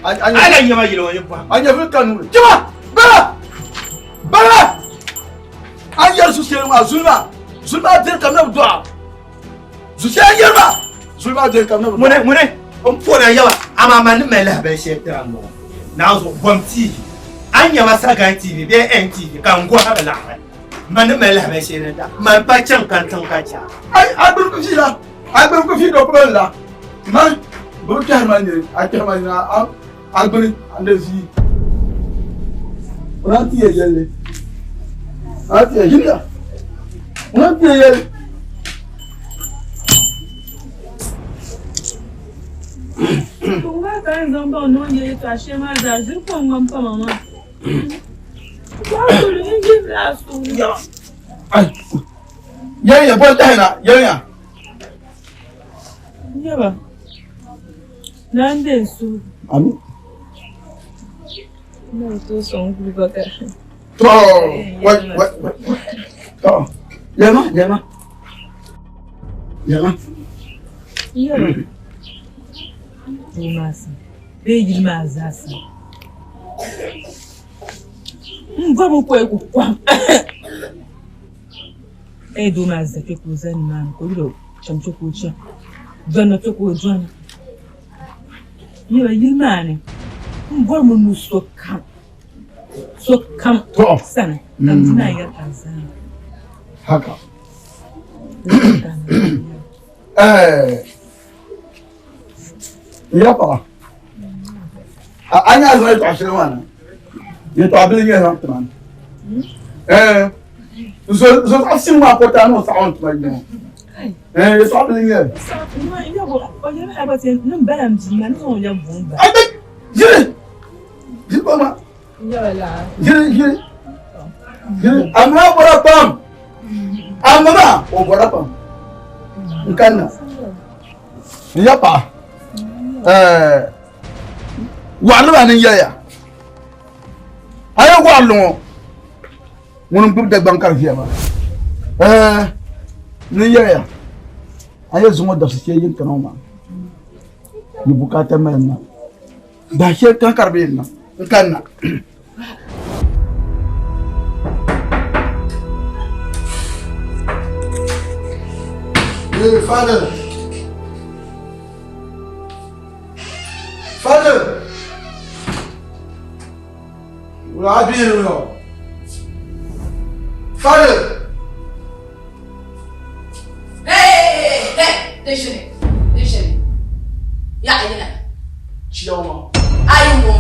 Ana nyama yilo yebwa. Anya fi kanu. Jima. Bala. Bala. Anya su sele ma zulma. Zulma der kamna bdua. Su sele yerba. Zulma der kamna bdua. Mune. On pona yawa ama man mele ba shekta mo. Na zo bom TV. Anya masaga TV be NTV kan go ha la. Man mele ba shekta. Man pa chan kan tan ka cha. Ai abur ku fi la. Abur ku fi do ko la. Man bu ta man ni atama na albert andezi. Ranti yele. Ati yele. Ranti yele. Pourquoi quand ils ont pas non il est caché mal je prends même pas maman. Pourquoi le il là sous. Ai. Yaya bo ta na yaya. Yaba. Nande sous. Ami. Non, tous sont plus bas. To, ouais. To. Yama. Yaba. Mas. Beijo mas assim. Vamos pôr o pão. É do mas que coisa animal, coiro, chamou coisa. Dona que coisa. Yaba yilmane. Vamos no socam. Socam. Sana. Kamina ya Tanzania. Haka. Ya pa. Anya azai to ashirwana. Ye to abili nge na tman. So asin ma pota no sound ma no. Ye to abili nge. Ya bo, oye na ba sen num balam ji man no ya bomba. Ai, jire. Jire ma. Ya la. Jire. Amma bora pam. Amma o bora pam. Nkanna. Ya pa. Wàlúwà ni yẹ́yà ayé wà lọ́wọ́ wọn gbé dẹ́gbà nǹkan fi ẹ̀ ma ni yẹ́yà ayé zùmọ̀ dàsíkẹ́ yín kan ma ní bukata mẹ́rin na dàsíkẹ́ kankar bẹ́ẹ̀ na nǹkan na. Father, what are you doing? Father. Hey, deixa. Ya, Chioma. Ayumo.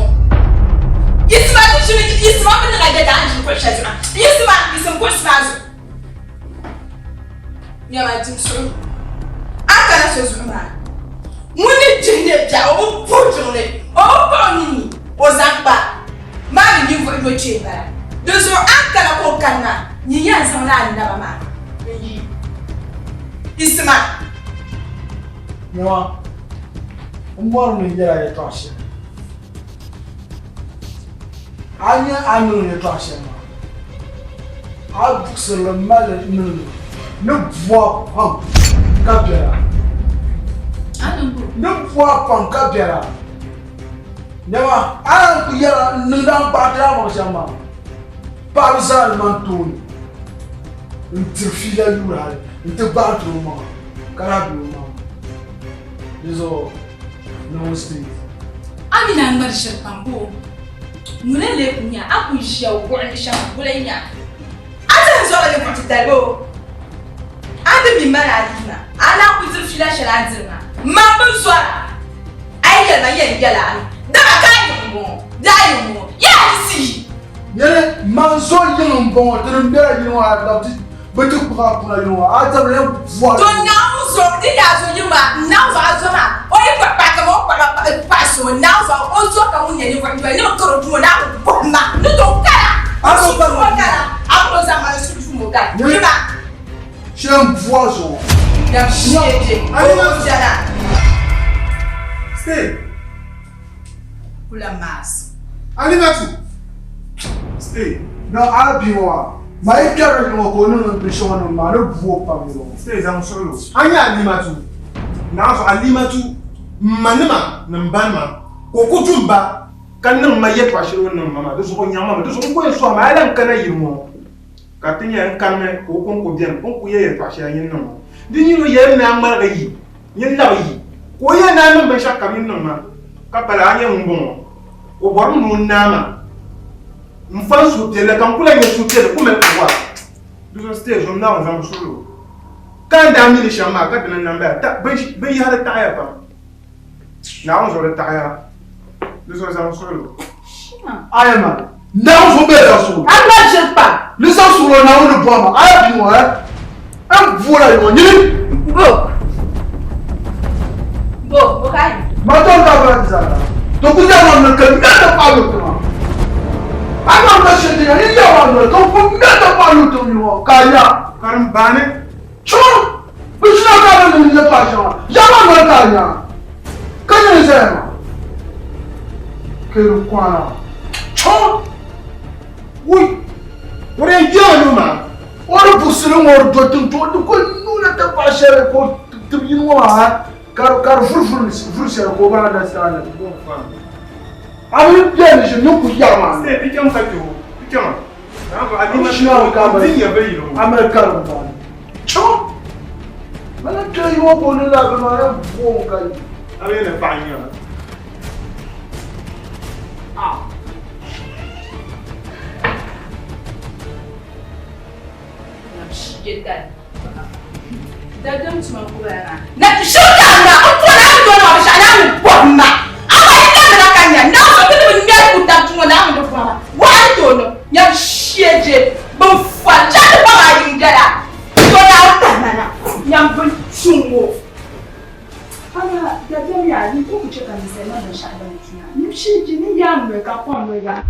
Isso vai me dar verdade no processo. Isso é um curso. Minha mãe tem som. A cara fez uma. Muni jinde ja o pujule o poni o zakba mari ni vo do cheba do so akala ko kana ni yan san na nda ba ma isma Nwa umor ni jara ya toshe anya anu ni toshe ma absel mal nu ne voix pam kabera ne voix pam kabera Nyawa an ku yara nundang patra mo sama Parisal mantoni interfila lura interbatro ma karabu ma Dizo no state amina ngar shirpambo munele kunya akuisha ugwani shambulenya ata nzola le kutidalo ade mi mara adina ana kutirfila shaladina mabuzwa ayya na yela daba kayo mo yes Yele manso yelum bon trembera yino adapti betu kwa kuna yino atable voix to now so did as you ma now azoma o e papa ka mo para passo now so o so ka munya ni kwa ni ko ro na ko ma no to kara aso ko kara apo za ma su mo ga ni ma chem voix zo ya shete o jana Stay. kula mas Animatu. Stay. no abiwa mai kare no ko no bishon ma no buo pamiro Stay zam solo. Anya Animatu. Na so Alimatu manima na mbanma Ko jumba kan nan ma yet wa shiro nan mama do so ko nyama do so ko so ma ala kan yirmo ka tinya kan me ko bien ko ye wa shiro yin nan di ni no ye na ma ga yi yin la yi ko ye na nan ba shakka min nan ma ka bala anya mbon o bor mu nama mfan su tele kan kula ne su tele kuma ko wa do so stage on na on va solo kan da mi le shama ka dan nan ba ta bai har ta ya ba na on zo le ta ya nous sommes solo. Ayama, não vou ver a sua. Ah, não je pas. Les gens sont là, on ne voit pas. Aïe, dis-moi, hein. Un voilà, il Bon, regarde. Maintenant, on va dire ça. Donc, vous avez un peu de pas le temps. Alors, monsieur, il y a un peu de temps. Vous n'êtes pas le temps, Kaya. Karambane. Chou, mais je n'ai pas de l'argent. Jamais le Kaya. Kaya, les amis. Que le coin là. Chou. Oui. On est bien, nous, ma. On a poussé le mort de tout. Nous n'étions pas chers pour tout le monde. Car vous c'est le combat dans cette année. Avec bien, je ne peux pas. C'est piquant, ça, tu vois. Piquant. Je suis en caméra. Américain. Tchou. Maintenant, tu es au bon là, un bon gars. Avec les bagnes. Ah. Dadam tu m'as couvert. Na shuka na otu na ndo na bisha na mbomma. Aba ita na kanya na so bi mi ku ta tu na ndo fa. Wa to no ya shieje bo fa cha ba ga ngara. To na ta na ya mbon chungo. Ana dadam ya ni ko ku cheka ni sema na sha ba ni. Ni shieje ni ya mwe ka kwa mwe ga.